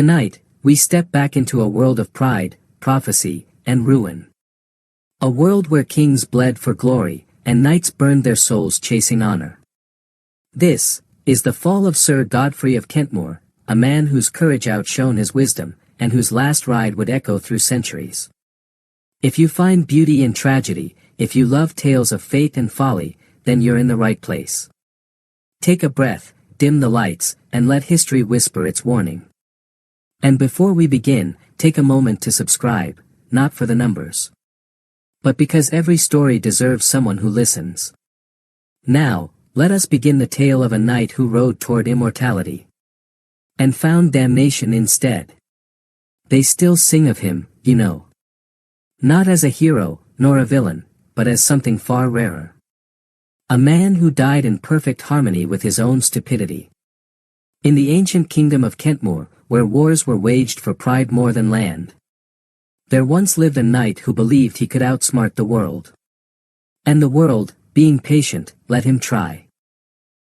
Tonight, we step back into a world of pride, prophecy, and ruin. A world where kings bled for glory, and knights burned their souls chasing honor. This is the fall of Sir Godfrey of Kentmoor, a man whose courage outshone his wisdom, and whose last ride would echo through centuries. If you find beauty in tragedy, if you love tales of fate and folly, then you're in the right place. Take a breath, dim the lights, and let history whisper its warning. And before we begin, take a moment to subscribe, not for the numbers, but because every story deserves someone who listens. Now, let us begin the tale of a knight who rode toward immortality and found damnation instead. They still sing of him, you know. Not as a hero, nor a villain, but as something far rarer. A man who died in perfect harmony with his own stupidity. In the ancient kingdom of Kentmoor, where wars were waged for pride more than land, there once lived a knight who believed he could outsmart the world. And the world, being patient, let him try.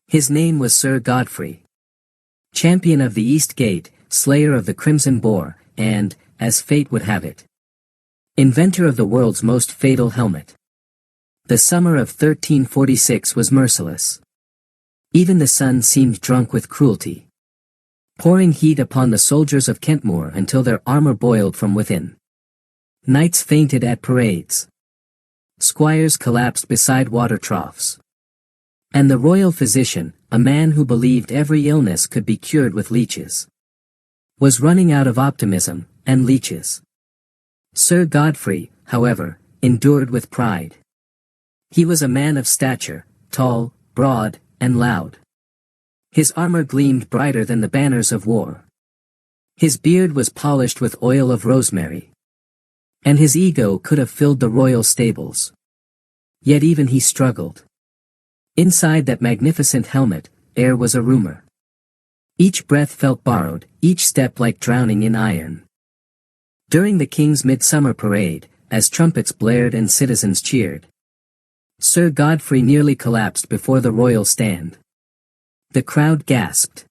His name was Sir Godfrey. Champion of the East Gate, slayer of the Crimson Boar, and, as fate would have it, inventor of the world's most fatal helmet. The summer of 1346 was merciless. Even the sun seemed drunk with cruelty, pouring heat upon the soldiers of Kentmoor until their armor boiled from within. Knights fainted at parades. Squires collapsed beside water troughs. And the royal physician, a man who believed every illness could be cured with leeches, was running out of optimism and leeches. Sir Godfrey, however, endured with pride. He was a man of stature, tall, broad, and loud. His armor gleamed brighter than the banners of war. His beard was polished with oil of rosemary. And his ego could have filled the royal stables. Yet even he struggled. Inside that magnificent helmet, air was a rumor. Each breath felt borrowed, each step like drowning in iron. During the king's midsummer parade, as trumpets blared and citizens cheered, Sir Godfrey nearly collapsed before the royal stand. The crowd gasped.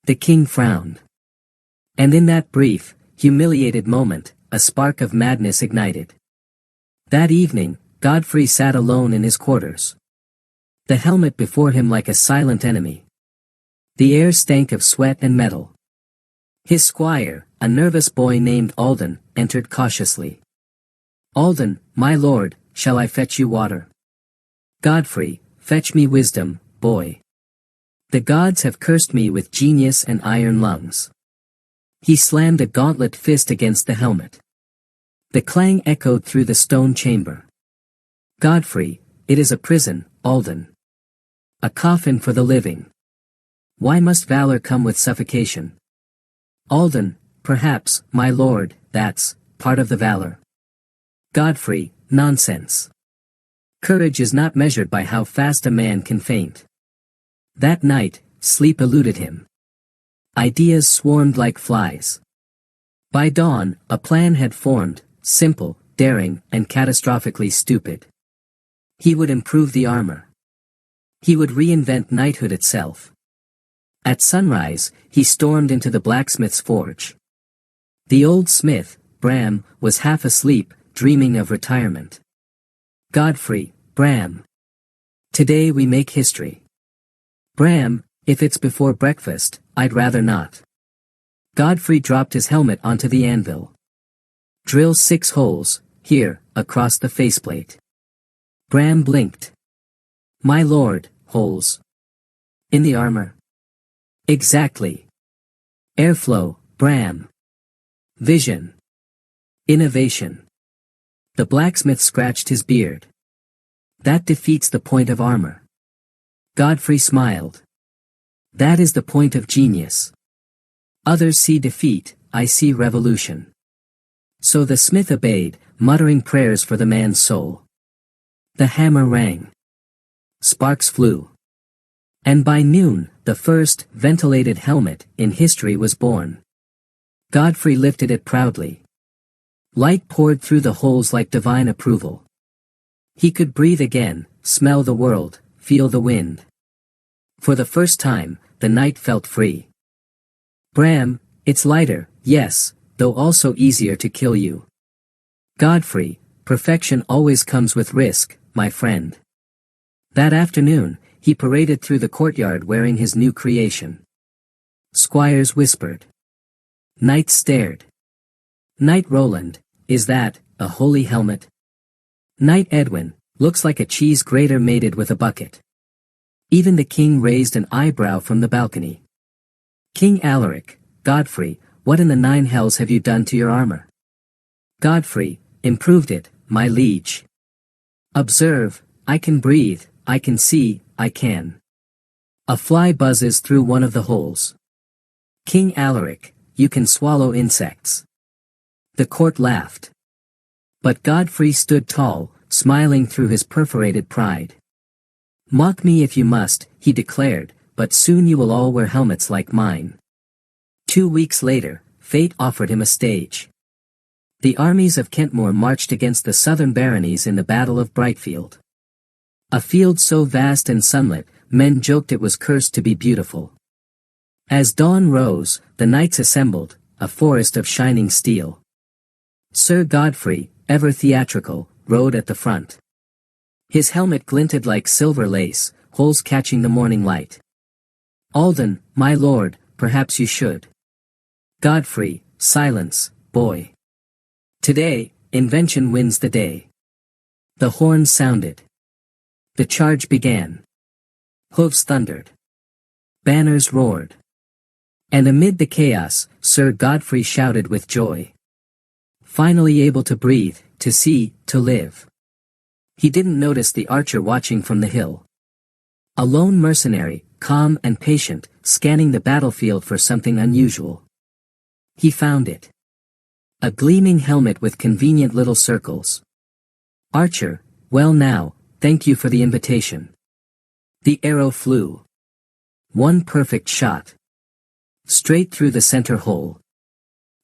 The king frowned. And in that brief, humiliated moment, a spark of madness ignited. That evening, Godfrey sat alone in his quarters. The helmet before him like a silent enemy. The air stank of sweat and metal. His squire, a nervous boy named Alden, entered cautiously. "Alden, my lord, shall I fetch you water?" "Godfrey, fetch me wisdom, boy. The gods have cursed me with genius and iron lungs." He slammed a gauntlet fist against the helmet. The clang echoed through the stone chamber. "Godfrey, it is a prison, Alden. A coffin for the living. Why must valor come with suffocation?" "Alden, perhaps, my lord, that's part of the valor." "Godfrey, nonsense. Courage is not measured by how fast a man can faint." That night, sleep eluded him. Ideas swarmed like flies. By dawn, a plan had formed, simple, daring, and catastrophically stupid. He would improve the armor. He would reinvent knighthood itself. At sunrise, he stormed into the blacksmith's forge. The old smith, Bram, was half asleep, dreaming of retirement. "Godfrey, Bram. Today we make history." "Bram, if it's before breakfast, I'd rather not." Godfrey dropped his helmet onto the anvil. "Drill 6 holes, here, across the faceplate." Bram blinked. "My lord, holes. In the armor?" "Exactly. Airflow, Bram. Vision. Innovation." The blacksmith scratched his beard. "That defeats the point of armor." Godfrey smiled. "That is the point of genius. Others see defeat, I see revolution." So the smith obeyed, muttering prayers for the man's soul. The hammer rang. Sparks flew. And by noon, the first ventilated helmet in history was born. Godfrey lifted it proudly. Light poured through the holes like divine approval. He could breathe again, smell the world, feel the wind. For the first time, the knight felt free. "Bram, It's lighter, yes, though also easier to kill you. Godfrey, perfection always comes with risk, my friend. That afternoon, he paraded through the courtyard wearing his new creation. Squires whispered. Knights stared. Knight Roland, is that a holy helmet? Knight Edwin, looks like a cheese grater mated with a bucket. Even the king raised an eyebrow from the balcony. King Alaric, Godfrey, what in the nine hells have you done to your armor? Godfrey, improved it, my liege. Observe, I can breathe, I can see, I can. A fly buzzes through one of the holes. King Alaric, you can swallow insects. The court laughed. But Godfrey stood tall, smiling through his perforated pride. Mock me if you must, he declared, but soon you will all wear helmets like mine. 2 weeks later, fate offered him a stage. The armies of Kentmoor marched against the southern baronies in the Battle of Brightfield. A field so vast and sunlit, men joked it was cursed to be beautiful. As dawn rose, the knights assembled, a forest of shining steel. Sir Godfrey, ever theatrical, rode at the front. His helmet glinted like silver lace, holes catching the morning light. Alden, my lord, perhaps you should. Godfrey, silence, boy. Today, invention wins the day. The horns sounded. The charge began. Hooves thundered. Banners roared. And amid the chaos, Sir Godfrey shouted with joy. Finally able to breathe, to see, to live. He didn't notice the archer watching from the hill. A lone mercenary, calm and patient, scanning the battlefield for something unusual. He found it. A gleaming helmet with convenient little circles. Archer, well now, thank you for the invitation. The arrow flew. One perfect shot. Straight through the center hole.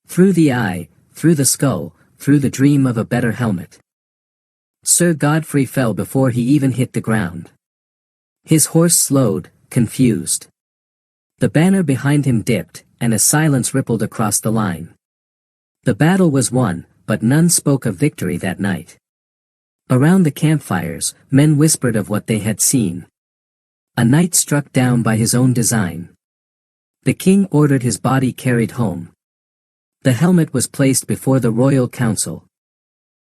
Through the eye, through the skull, through the dream of a better helmet. Sir Godfrey fell before he even hit the ground. His horse slowed, confused. The banner behind him dipped, and a silence rippled across the line. The battle was won, but none spoke of victory that night. Around the campfires, men whispered of what they had seen. A knight struck down by his own design. The king ordered his body carried home. The helmet was placed before the royal council.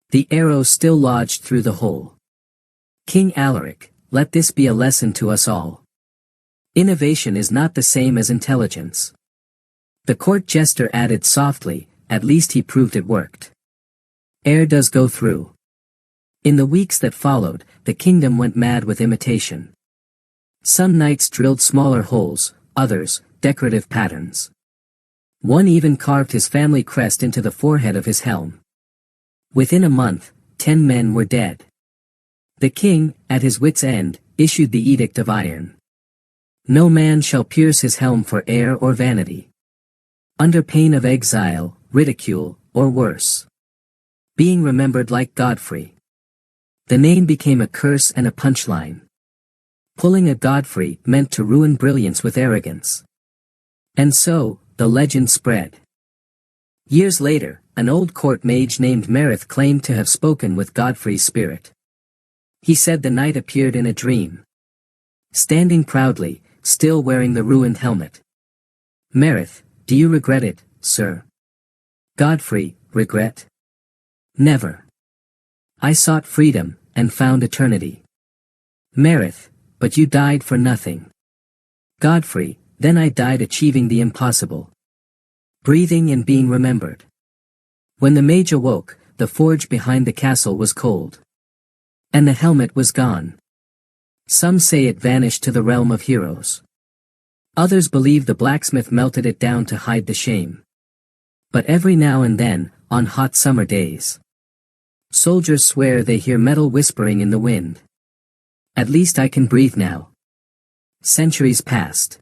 The arrow still lodged through the hole. King Alaric, let this be a lesson to us all. Innovation is not the same as intelligence. The court jester added softly, at least he proved it worked. Air does go through. In the weeks that followed, the kingdom went mad with imitation. Some knights drilled smaller holes, others, decorative patterns. One even carved his family crest into the forehead of his helm. Within a month, 10 men were dead. The king, at his wit's end, issued the Edict of Iron. No man shall pierce his helm for air or vanity. Under pain of exile, ridicule, or worse. Being remembered like Godfrey. The name became a curse and a punchline. Pulling a Godfrey meant to ruin brilliance with arrogance. And so, the legend spread. Years later, an old court mage named Merith claimed to have spoken with Godfrey's spirit. He said the knight appeared in a dream. Standing proudly, still wearing the ruined helmet. Merith, do you regret it, sir? Godfrey, regret? Never. I sought freedom, and found eternity. Merith, but you died for nothing. Godfrey, then I died achieving the impossible. Breathing and being remembered. When the mage awoke, the forge behind the castle was cold. And the helmet was gone. Some say it vanished to the realm of heroes. Others believe the blacksmith melted it down to hide the shame. But every now and then, on hot summer days, soldiers swear they hear metal whispering in the wind. At least I can breathe now. Centuries passed.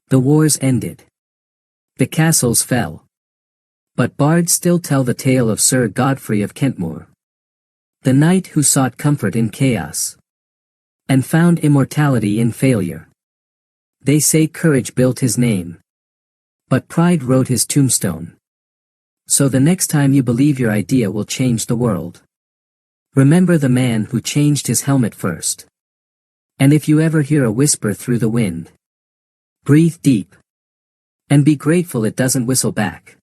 The wars ended. The castles fell. But bards still tell the tale of Sir Godfrey of Kentmoor. The knight who sought comfort in chaos. And found immortality in failure. They say courage built his name. But pride wrote his tombstone. So the next time you believe your idea will change the world, remember the man who changed his helmet first. And if you ever hear a whisper through the wind, breathe deep. And be grateful it doesn't whistle back.